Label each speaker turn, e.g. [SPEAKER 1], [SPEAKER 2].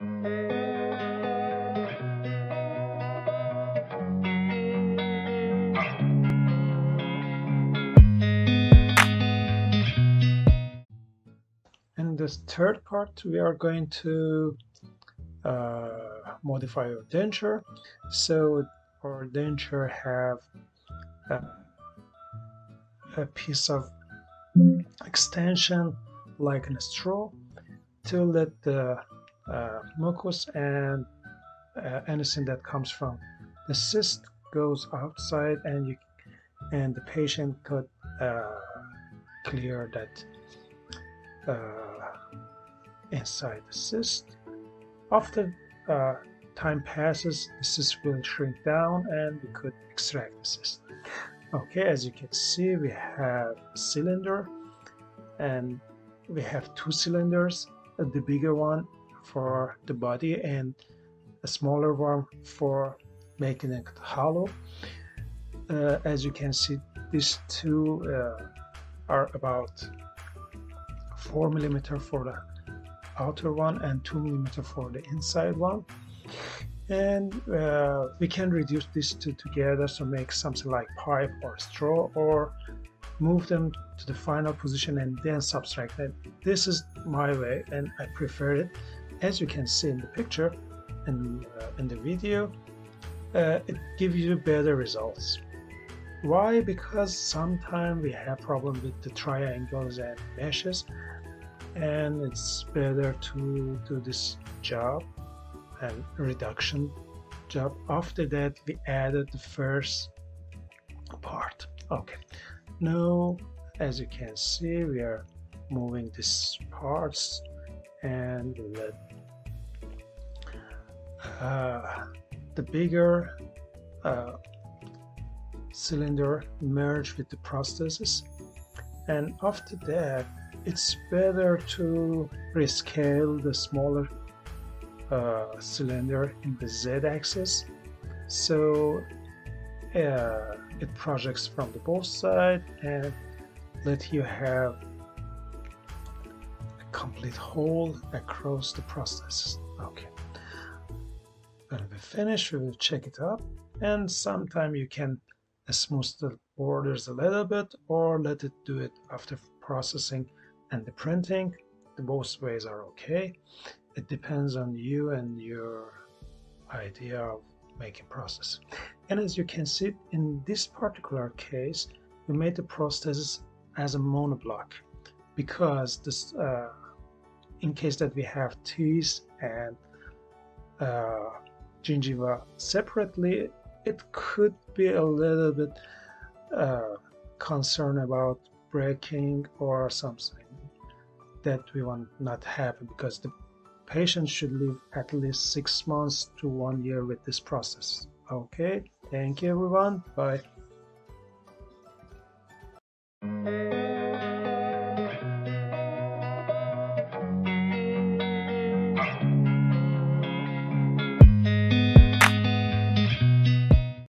[SPEAKER 1] In this third part, we are going to modify our denture. So our denture have a piece of extension like a straw to let the mucus and anything that comes from the cyst goes outside, and the patient could clear that inside the cyst. After time passes, the cyst will shrink down and we could extract the cyst. Okay, as you can see, we have a cylinder and we have two cylinders, the bigger one for the body and a smaller one for making it hollow. As you can see, these two are about 4 millimeter for the outer one and 2 millimeter for the inside one, and we can reduce these two together to make something like pipe or straw, or move them to the final position and then subtract it. This is my way and I prefer it. As you can see in the picture and in the video, it gives you better results. Why? Because sometimes we have problem with the triangles and meshes, and it's better to do this job and reduction job. After that, we added the first part. Okay, now as you can see, we are moving these parts and let the bigger cylinder merge with the prosthesis, and after that it's better to rescale the smaller cylinder in the z-axis, so it projects from the both sides and let you have a complete hole across the prosthesis. Okay, when we finish, we will check it up, and sometimes you can smooth the borders a little bit or let it do it after processing and the printing. The both ways are okay. It depends on you and your idea of making process. And as you can see, in this particular case, we made the prosthesis as a monoblock, because this in case that we have teeth and gingiva separately, it could be a little bit concerned about breaking or something that we want not happen, because the patient should live at least 6 months to 1 year with this process. Okay, thank you everyone, bye.